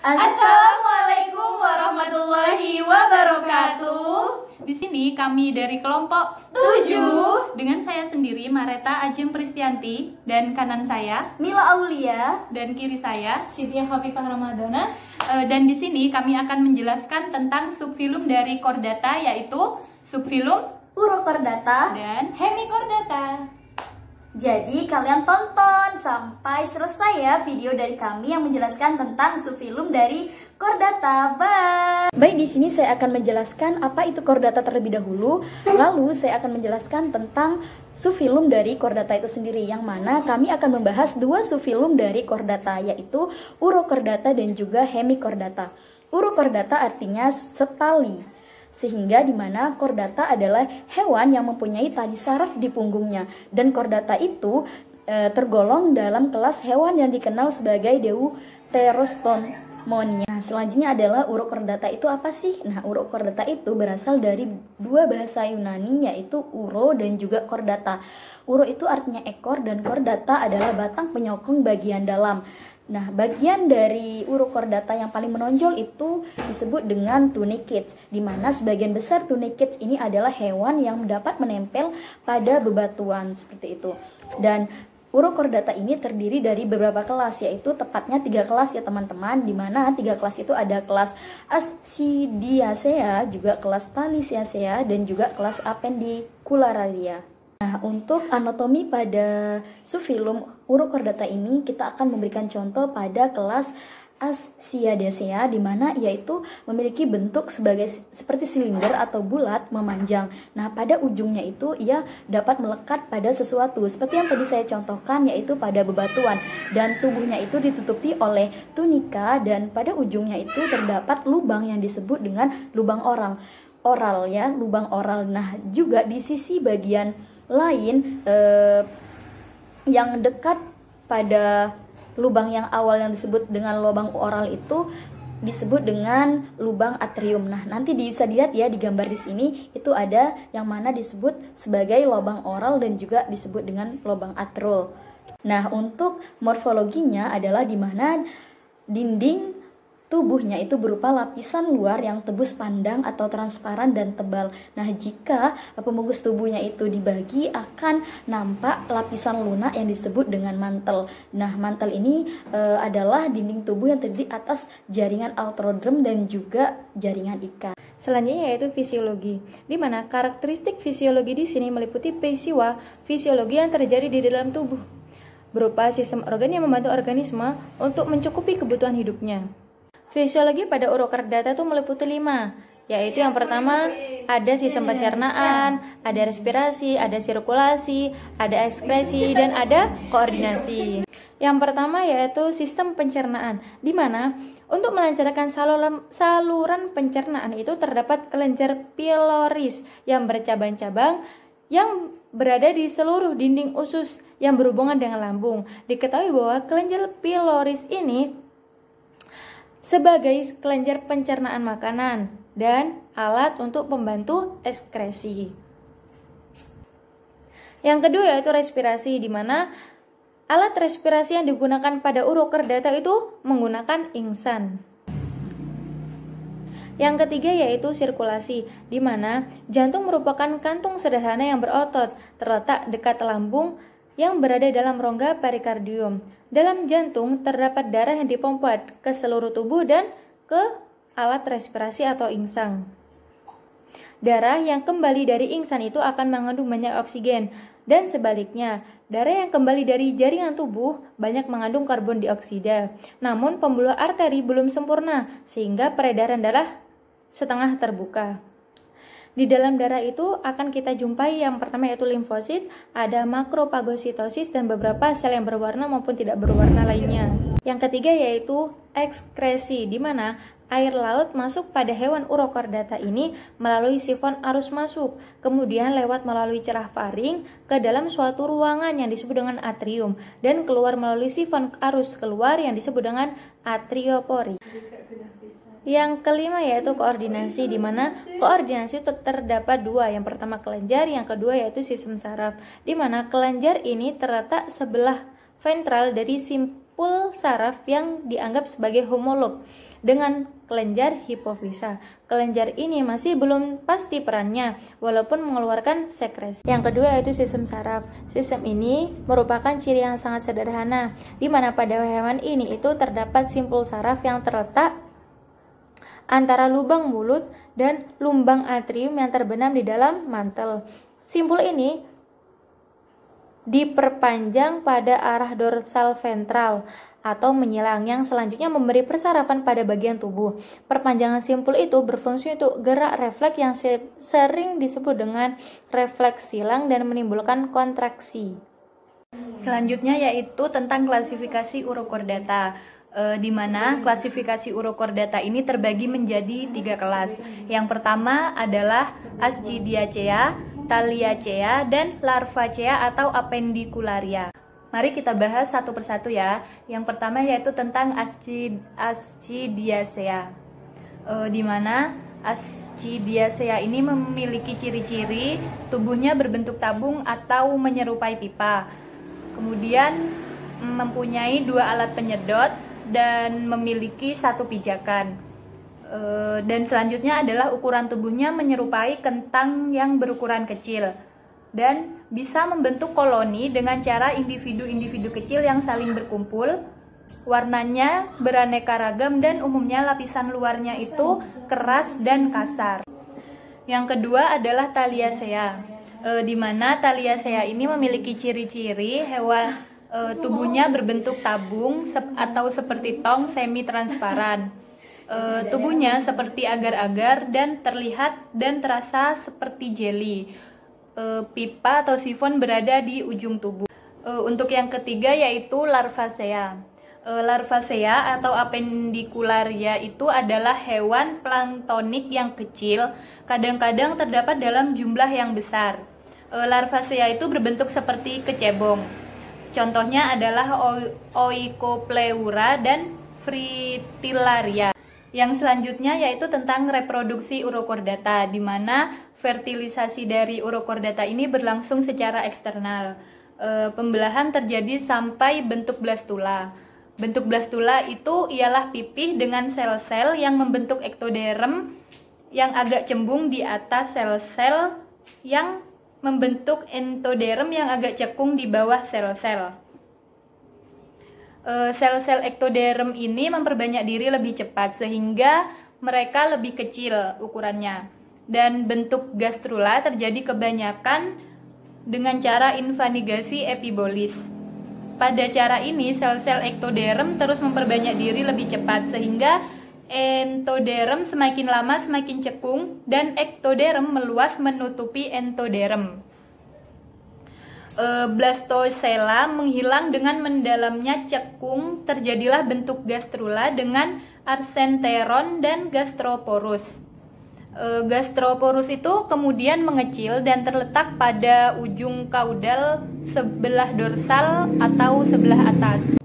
Assalamualaikum warahmatullahi wabarakatuh. Di sini kami dari kelompok 7 dengan saya sendiri Mareta Ajeng Pristianti, dan kanan saya Mila Aulia dan kiri saya Sitiya Khafifah Ramadana. Dan di sini kami akan menjelaskan tentang subfilum dari Chordata, yaitu subfilum Urochordata dan Hemichordata. Jadi kalian tonton sampai selesai ya video dari kami yang menjelaskan tentang subfilum dari Chordata. Bye. Baik, di sini saya akan menjelaskan apa itu Chordata terlebih dahulu. Lalu saya akan menjelaskan tentang subfilum dari Chordata itu sendiri, yang mana kami akan membahas dua subfilum dari Chordata, yaitu Urochordata dan juga Hemichordata. Urochordata artinya setali, sehingga dimana chordata adalah hewan yang mempunyai tali saraf di punggungnya, dan chordata itu tergolong dalam kelas hewan yang dikenal sebagai Deuterostomonia. Selanjutnya adalah Urochordata itu apa sih? Nah, Urochordata itu berasal dari dua bahasa Yunani, yaitu uro dan juga chordata. Uro itu artinya ekor dan chordata adalah batang penyokong bagian dalam. Nah, bagian dari Urochordata yang paling menonjol itu disebut dengan tunicates, di mana sebagian besar tunicates ini adalah hewan yang dapat menempel pada bebatuan seperti itu. Dan Urochordata ini terdiri dari beberapa kelas, yaitu tepatnya 3 kelas ya teman-teman, di mana 3 kelas itu ada kelas Ascidiacea, juga kelas Taliaceae, dan juga kelas Apendicularia. Nah, untuk anatomi pada subfilum Urochordata ini kita akan memberikan contoh pada kelas Ascidiacea, di mana yaitu memiliki bentuk seperti silinder atau bulat memanjang. Nah, pada ujungnya itu ia dapat melekat pada sesuatu seperti yang tadi saya contohkan, yaitu pada bebatuan, dan tubuhnya itu ditutupi oleh tunika, dan pada ujungnya itu terdapat lubang yang disebut dengan lubang oral ya, lubang oral. Nah, juga di sisi bagian lain yang dekat pada lubang yang awal yang disebut dengan lubang oral itu disebut dengan lubang atrium. Nah, nanti bisa dilihat ya di gambar di sini, itu ada yang mana disebut sebagai lubang oral dan juga disebut dengan lubang atrial. Nah, untuk morfologinya adalah di mana dinding tubuhnya itu berupa lapisan luar yang tebus pandang atau transparan dan tebal. Nah, jika pembungkus tubuhnya itu dibagi, akan nampak lapisan lunak yang disebut dengan mantel. Nah, mantel ini adalah dinding tubuh yang terdiri atas jaringan autodrome dan juga jaringan ikat. Selanjutnya yaitu fisiologi, di mana karakteristik fisiologi di sini meliputi peristiwa fisiologi yang terjadi di dalam tubuh, berupa sistem organ yang membantu organisme untuk mencukupi kebutuhan hidupnya. Fisiologi pada Urochordata itu meliputi 5, yaitu yang pertama ada sistem pencernaan, ada respirasi, ada sirkulasi, ada ekskresi, dan ada koordinasi. Yang pertama yaitu sistem pencernaan, di mana untuk melancarkan saluran pencernaan itu terdapat kelenjar pylorus yang bercabang-cabang yang berada di seluruh dinding usus yang berhubungan dengan lambung. Diketahui bahwa kelenjar pylorus ini sebagai kelenjar pencernaan makanan dan alat untuk membantu ekskresi. Yang kedua yaitu respirasi, di mana alat respirasi yang digunakan pada Urochordata itu menggunakan ingsan. Yang ketiga yaitu sirkulasi, di mana jantung merupakan kantung sederhana yang berotot terletak dekat lambung yang berada dalam rongga perikardium. Dalam jantung terdapat darah yang dipompa ke seluruh tubuh dan ke alat respirasi atau insang. Darah yang kembali dari ingsan itu akan mengandung banyak oksigen, dan sebaliknya, darah yang kembali dari jaringan tubuh banyak mengandung karbon dioksida. Namun pembuluh arteri belum sempurna, sehingga peredaran darah setengah terbuka. Di dalam darah itu akan kita jumpai yang pertama yaitu limfosit, ada makropagositosis, dan beberapa sel yang berwarna maupun tidak berwarna lainnya. Yang ketiga yaitu ekskresi, di mana air laut masuk pada hewan Urochordata ini melalui sifon arus masuk, kemudian lewat melalui cerah faring ke dalam suatu ruangan yang disebut dengan atrium, dan keluar melalui sifon arus keluar yang disebut dengan atriopori. Yang kelima yaitu koordinasi, di mana koordinasi itu terdapat 2. Yang pertama kelenjar, yang kedua yaitu sistem saraf, di mana kelenjar ini terletak sebelah ventral dari simpul simpul saraf yang dianggap sebagai homolog dengan kelenjar hipofisa. Kelenjar ini masih belum pasti perannya, walaupun mengeluarkan sekresi. Yang kedua yaitu sistem saraf. Sistem ini merupakan ciri yang sangat sederhana, di mana pada hewan ini itu terdapat simpul saraf yang terletak antara lubang mulut dan lumbang atrium yang terbenam di dalam mantel. Simpul ini diperpanjang pada arah dorsal ventral atau menyilang, yang selanjutnya memberi persarafan pada bagian tubuh. Perpanjangan simpul itu berfungsi untuk gerak refleks yang sering disebut dengan refleks silang dan menimbulkan kontraksi. Selanjutnya yaitu tentang klasifikasi urochordata, di mana klasifikasi urochordata ini terbagi menjadi 3 kelas. Yang pertama adalah Ascidiacea, Thalyacea, dan Larvacea atau Appendicularia. Mari kita bahas satu persatu ya. Yang pertama yaitu tentang Ascidiacea, di mana Ascidiacea ini memiliki ciri-ciri tubuhnya berbentuk tabung atau menyerupai pipa. Kemudian mempunyai 2 alat penyedot dan memiliki 1 pijakan. Dan selanjutnya adalah ukuran tubuhnya menyerupai kentang yang berukuran kecil dan bisa membentuk koloni dengan cara individu-individu kecil yang saling berkumpul. Warnanya beraneka ragam dan umumnya lapisan luarnya itu keras dan kasar. Yang kedua adalah Thalyacea, di mana Thalyacea ini memiliki ciri-ciri hewan tubuhnya berbentuk tabung atau seperti tong semi transparan. Tubuhnya seperti agar-agar dan terlihat dan terasa seperti jeli. Pipa atau sifon berada di ujung tubuh. Untuk yang ketiga yaitu Larvacea. Larvacea atau Appendicularia itu adalah hewan planktonik yang kecil, kadang-kadang terdapat dalam jumlah yang besar. Larvacea itu berbentuk seperti kecebong. Contohnya adalah Oikopleura dan Fritillaria. Yang selanjutnya yaitu tentang reproduksi urochordata, di mana fertilisasi dari urochordata ini berlangsung secara eksternal. Pembelahan terjadi sampai bentuk blastula. Bentuk blastula itu ialah pipih dengan sel-sel yang membentuk ektoderm yang agak cembung di atas sel-sel yang membentuk entoderm yang agak cekung di bawah sel-sel. Sel-sel ektoderm ini memperbanyak diri lebih cepat sehingga mereka lebih kecil ukurannya. Dan bentuk gastrula terjadi kebanyakan dengan cara invanigasi epibolis. Pada cara ini sel-sel ektoderm terus memperbanyak diri lebih cepat sehingga entoderm semakin lama semakin cekung dan ektoderm meluas menutupi entoderm. Blastocella menghilang dengan mendalamnya cekung, terjadilah bentuk gastrula dengan arsenteron dan gastroporus. Gastroporus itu kemudian mengecil dan terletak pada ujung kaudal sebelah dorsal atau sebelah atas.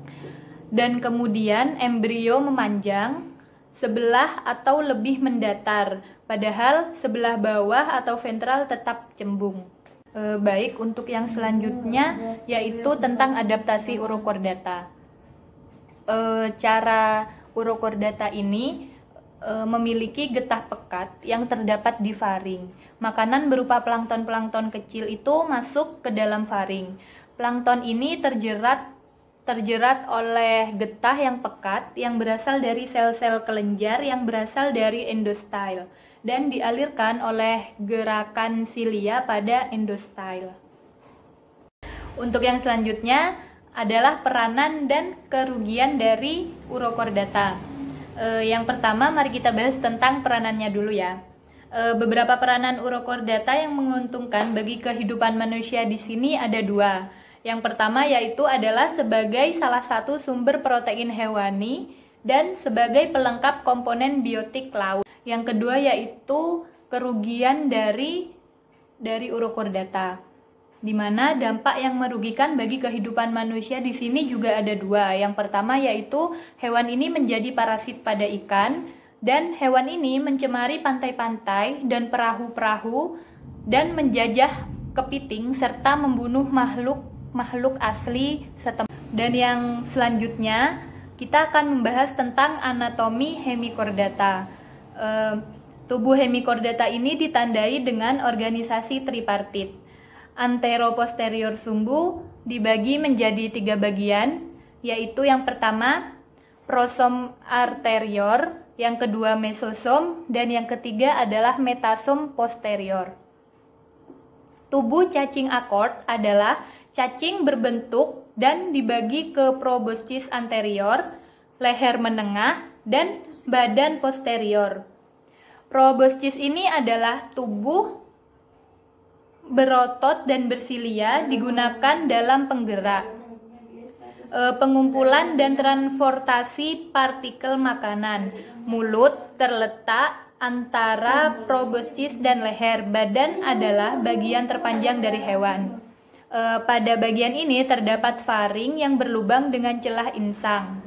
Dan kemudian embrio memanjang sebelah atau lebih mendatar, padahal sebelah bawah atau ventral tetap cembung. Baik, untuk yang selanjutnya yaitu tentang adaptasi urochordata. Cara urochordata ini memiliki getah pekat yang terdapat di faring. Makanan berupa plankton-plankton kecil itu masuk ke dalam faring. Plankton ini terjerat oleh getah yang pekat yang berasal dari sel-sel kelenjar yang berasal dari endostyle dan dialirkan oleh gerakan silia pada endostyle. Untuk yang selanjutnya adalah peranan dan kerugian dari urochordata. Yang pertama mari kita bahas tentang peranannya dulu ya. Beberapa peranan urochordata yang menguntungkan bagi kehidupan manusia di sini ada 2. Yang pertama yaitu adalah sebagai salah satu sumber protein hewani dan sebagai pelengkap komponen biotik laut. Yang kedua yaitu kerugian dari urochordata, di mana dampak yang merugikan bagi kehidupan manusia di sini juga ada 2. Yang pertama yaitu hewan ini menjadi parasit pada ikan dan hewan ini mencemari pantai-pantai dan perahu-perahu dan menjajah kepiting serta membunuh makhluk asli setempat. Dan yang selanjutnya kita akan membahas tentang anatomi hemichordata. Tubuh hemichordata ini ditandai dengan organisasi tripartit. Antero-posterior sumbu dibagi menjadi 3 bagian, yaitu yang pertama prosom arterior, yang kedua mesosom, dan yang ketiga adalah metasom posterior. Tubuh cacing akord adalah cacing berbentuk dan dibagi ke proboscis anterior, leher menengah, dan badan posterior. Proboscis ini adalah tubuh berotot dan bersilia digunakan dalam penggerak, pengumpulan dan transportasi partikel makanan. Mulut terletak antara proboscis dan leher. Badan adalah bagian terpanjang dari hewan. Pada bagian ini terdapat faring yang berlubang dengan celah insang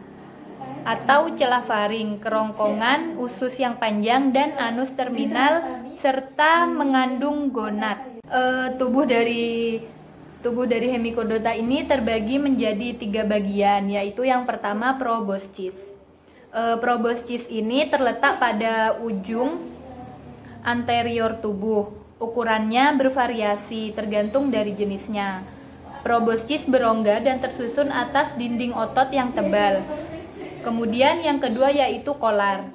atau celah faring, kerongkongan usus yang panjang, dan anus terminal, serta mengandung gonad. Tubuh dari hemichordata ini terbagi menjadi 3 bagian, yaitu yang pertama proboscis. Proboscis ini terletak pada ujung anterior tubuh. Ukurannya bervariasi tergantung dari jenisnya. Proboscis berongga dan tersusun atas dinding otot yang tebal. Kemudian yang kedua yaitu kolar.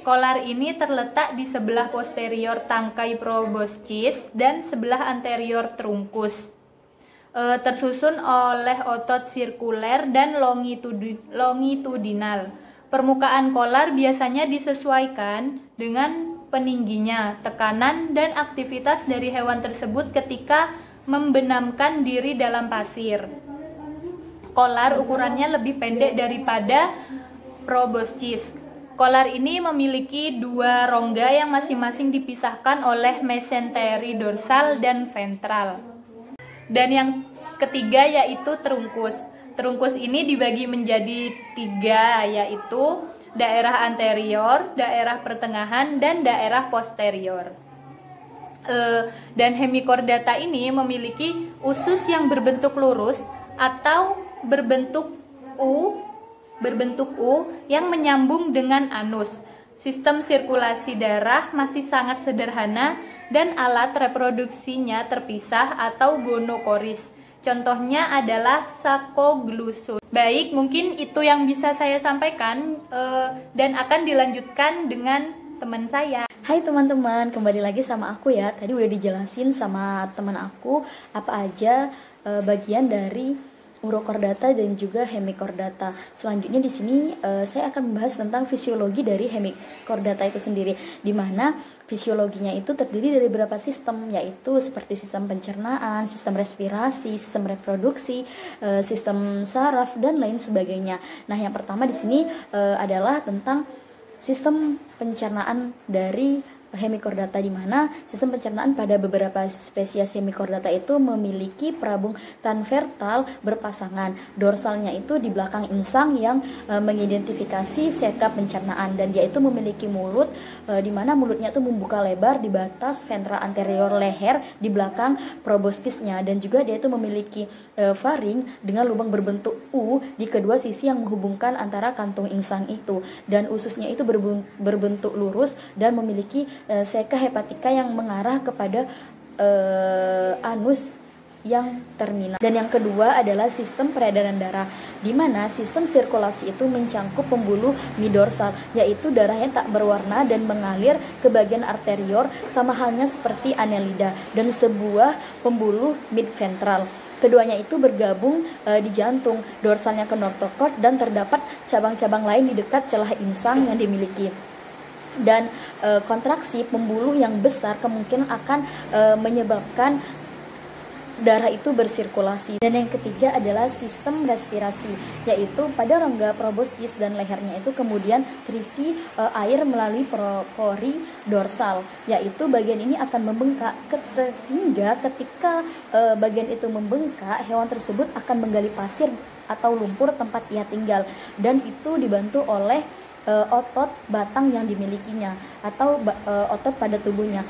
Kolar ini terletak di sebelah posterior tangkai proboscis dan sebelah anterior trunkus. Tersusun oleh otot sirkuler dan longitudinal. Permukaan kolar biasanya disesuaikan dengan peningginya, tekanan, dan aktivitas dari hewan tersebut ketika membenamkan diri dalam pasir. Kolar ukurannya lebih pendek daripada proboscis. Kolar ini memiliki 2 rongga yang masing-masing dipisahkan oleh mesenteri dorsal dan ventral. Dan yang ketiga yaitu trunkus. Trunkus ini dibagi menjadi 3, yaitu daerah anterior, daerah pertengahan, dan daerah posterior. Dan hemichordata ini memiliki usus yang berbentuk lurus atau berbentuk U yang menyambung dengan anus. Sistem sirkulasi darah masih sangat sederhana dan alat reproduksinya terpisah atau gonokoris. Contohnya adalah Sacoglusus. Baik, mungkin itu yang bisa saya sampaikan dan akan dilanjutkan dengan teman saya. Hai teman-teman, kembali lagi sama aku ya. Tadi udah dijelasin sama teman aku apa aja bagian dari urochordata dan juga hemichordata. Selanjutnya di sini saya akan membahas tentang fisiologi dari hemichordata itu sendiri, di mana fisiologinya itu terdiri dari beberapa sistem, yaitu seperti sistem pencernaan, sistem respirasi, sistem reproduksi, sistem saraf, dan lain sebagainya. Nah, yang pertama di sini adalah tentang sistem pencernaan dari hemichordata, di mana sistem pencernaan pada beberapa spesies hemichordata itu memiliki perabung transvertal berpasangan. Dorsalnya itu di belakang insang yang mengidentifikasi seka pencernaan, dan dia itu memiliki mulut di mana mulutnya itu membuka lebar di batas ventral anterior leher di belakang proboscisnya, dan juga dia itu memiliki faring dengan lubang berbentuk U di kedua sisi yang menghubungkan antara kantung insang itu, dan ususnya itu berbentuk lurus dan memiliki seka hepatika yang mengarah kepada anus yang terminal. Dan yang kedua adalah sistem peredaran darah, di mana sistem sirkulasi itu mencangkup pembuluh middorsal, yaitu darahnya tak berwarna dan mengalir ke bagian arterior sama halnya seperti annelida, dan sebuah pembuluh midventral. Keduanya itu bergabung di jantung, dorsalnya ke notochord, dan terdapat cabang-cabang lain di dekat celah insang yang dimiliki. Dan kontraksi pembuluh yang besar kemungkinan akan menyebabkan darah itu bersirkulasi. Dan yang ketiga adalah sistem respirasi, yaitu pada rongga proboscis dan lehernya itu kemudian terisi air melalui pori dorsal, yaitu bagian ini akan membengkak sehingga ketika bagian itu membengkak, hewan tersebut akan menggali pasir atau lumpur tempat ia tinggal, dan itu dibantu oleh otot batang yang dimilikinya atau otot pada tubuhnya.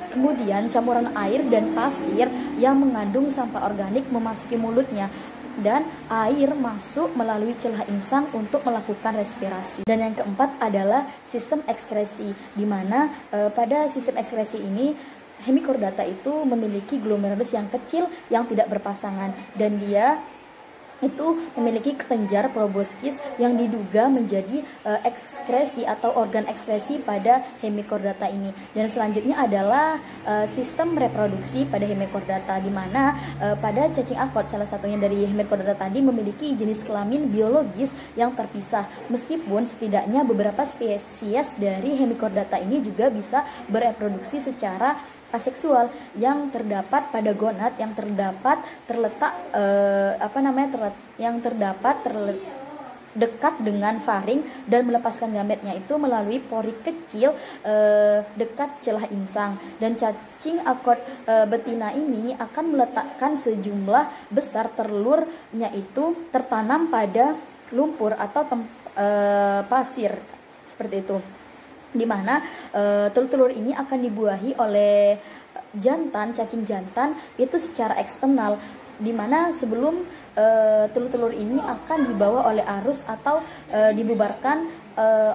Kemudian campuran air dan pasir yang mengandung sampah organik memasuki mulutnya. dan air masuk melalui celah insang untuk melakukan respirasi. Dan yang keempat adalah sistem ekskresi, di mana pada sistem ekskresi ini hemichordata itu memiliki glomerulus yang kecil yang tidak berpasangan, dan dia itu memiliki kelenjar proboscis yang diduga menjadi ekskresi atau organ ekskresi pada hemichordata ini. Dan selanjutnya adalah sistem reproduksi pada hemichordata, di mana pada cacing akot, salah satunya dari hemichordata tadi, memiliki jenis kelamin biologis yang terpisah. Meskipun setidaknya beberapa spesies dari hemichordata ini juga bisa bereproduksi secara aseksual yang terdapat pada gonad yang terdapat dekat dengan faring dan melepaskan gametnya itu melalui pori kecil dekat celah insang. Dan cacing akot betina ini akan meletakkan sejumlah besar telurnya itu tertanam pada lumpur atau pasir seperti itu, di mana telur-telur ini akan dibuahi oleh cacing jantan itu secara eksternal, di mana sebelum telur-telur ini akan dibawa oleh arus atau dibubarkan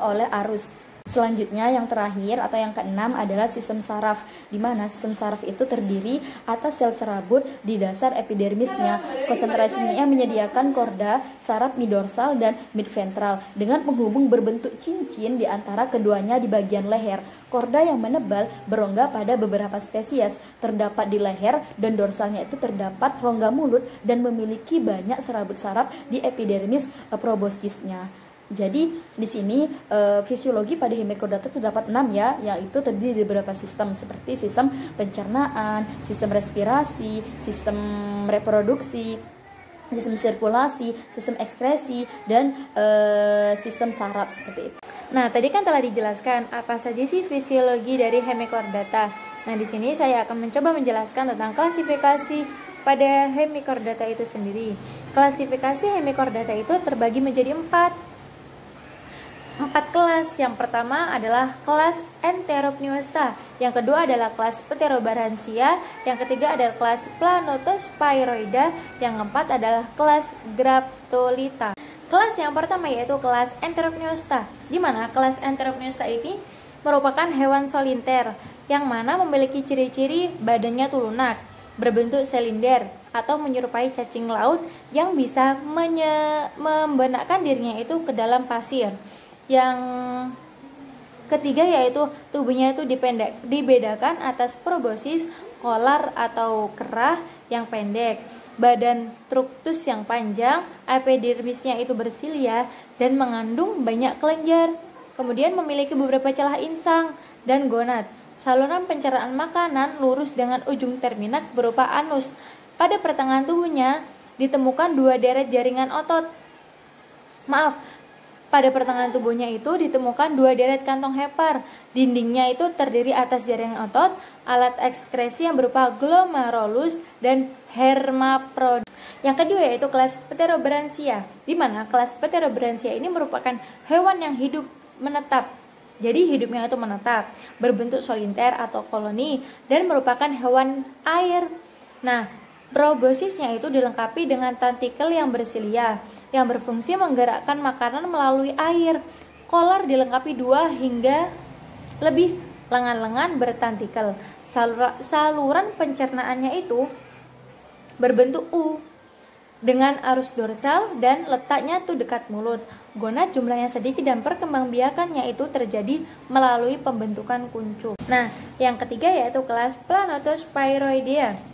oleh arus. Selanjutnya yang terakhir atau yang keenam adalah sistem saraf, di mana sistem saraf itu terdiri atas sel serabut di dasar epidermisnya. Konsentrasinya menyediakan korda, saraf middorsal dan midventral dengan penghubung berbentuk cincin di antara keduanya di bagian leher. Korda yang menebal berongga pada beberapa spesies terdapat di leher, dan dorsalnya itu terdapat rongga mulut dan memiliki banyak serabut saraf di epidermis proboscisnya. Jadi di sini fisiologi pada hemichordata terdapat 6 ya, yaitu terdiri dari beberapa sistem seperti sistem pencernaan, sistem respirasi, sistem reproduksi, sistem sirkulasi, sistem ekskresi, dan sistem saraf seperti itu. Nah, tadi kan telah dijelaskan apa saja sih fisiologi dari hemichordata. Nah, di sini saya akan mencoba menjelaskan tentang klasifikasi pada hemichordata itu sendiri. Klasifikasi hemichordata itu terbagi menjadi empat kelas. Yang pertama adalah kelas Enteropneusta, yang kedua adalah kelas Pterobaransia, yang ketiga adalah kelas Planotosphaeroida, yang keempat adalah kelas Graptolita. Kelas yang pertama yaitu kelas Enteropneusta, di mana kelas Enteropneusta ini merupakan hewan solinter yang mana memiliki ciri-ciri badannya lunak, berbentuk silinder atau menyerupai cacing laut yang bisa membenakkan dirinya itu ke dalam pasir. Yang ketiga yaitu tubuhnya itu dibedakan atas proboscis, kolar atau kerah yang pendek, badan truktus yang panjang, epidermisnya itu bersilia dan mengandung banyak kelenjar. Kemudian memiliki beberapa celah insang dan gonad. Saluran pencernaan makanan lurus dengan ujung terminak berupa anus. Pada pertengahan tubuhnya ditemukan 2 deret jaringan otot. Pada pertengahan tubuhnya itu ditemukan 2 deret kantong hepar. Dindingnya itu terdiri atas jaringan otot, alat ekskresi yang berupa glomerulus dan hermaprodit. Yang kedua yaitu kelas Pterobaransia, di mana kelas Pterobaransia ini merupakan hewan yang hidup menetap. Jadi hidupnya itu menetap, berbentuk solinter atau koloni, dan merupakan hewan air. Nah, proboscisnya itu dilengkapi dengan tentakel yang bersilia yang berfungsi menggerakkan makanan melalui air. Kolar dilengkapi 2 hingga lebih lengan-lengan bertentakel. Saluran pencernaannya itu berbentuk U dengan arus dorsal dan letaknya tuh dekat mulut. Gonad jumlahnya sedikit dan perkembangbiakannya itu terjadi melalui pembentukan kuncup. Nah, yang ketiga yaitu kelas Planotosphaeroidea,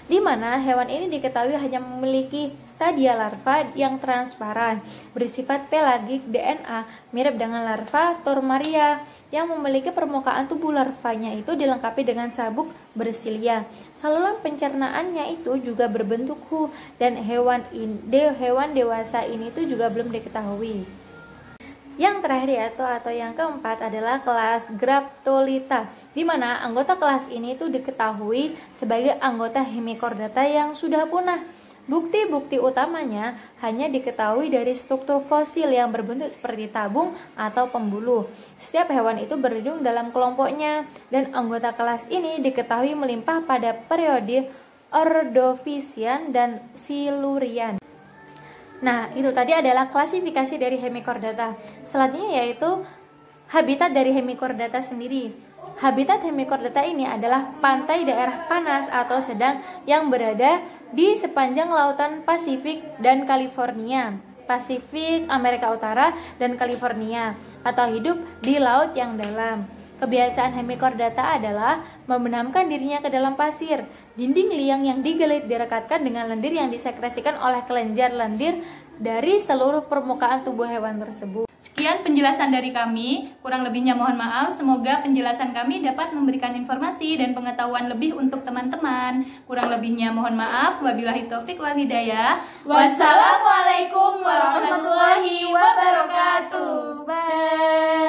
di mana hewan ini diketahui hanya memiliki stadia larva yang transparan, bersifat pelagik DNA, mirip dengan larva Tormaria yang memiliki permukaan tubuh larvanya itu dilengkapi dengan sabuk bersilia. Saluran pencernaannya itu juga berbentuk U, dan hewan dewasa ini itu juga belum diketahui. Yang terakhir atau yang keempat adalah kelas Graptolita, di mana anggota kelas ini itu diketahui sebagai anggota hemichordata yang sudah punah. Bukti-bukti utamanya hanya diketahui dari struktur fosil yang berbentuk seperti tabung atau pembuluh. Setiap hewan itu berhidung dalam kelompoknya, dan anggota kelas ini diketahui melimpah pada periode Ordovician, dan Silurian. Nah, itu tadi adalah klasifikasi dari Hemichordata. Selanjutnya yaitu habitat dari Hemichordata sendiri. Habitat Hemichordata ini adalah pantai daerah panas atau sedang yang berada di sepanjang lautan Pasifik dan California, Pasifik, Amerika Utara, dan California, atau hidup di laut yang dalam. Kebiasaan Hemichordata adalah membenamkan dirinya ke dalam pasir. Dinding liang yang digelit direkatkan dengan lendir yang disekresikan oleh kelenjar lendir dari seluruh permukaan tubuh hewan tersebut. Sekian penjelasan dari kami, kurang lebihnya mohon maaf. Semoga penjelasan kami dapat memberikan informasi dan pengetahuan lebih untuk teman-teman. Kurang lebihnya mohon maaf. Wabillahi taufik wal hidayah. Wassalamualaikum warahmatullahi wabarakatuh. Bye.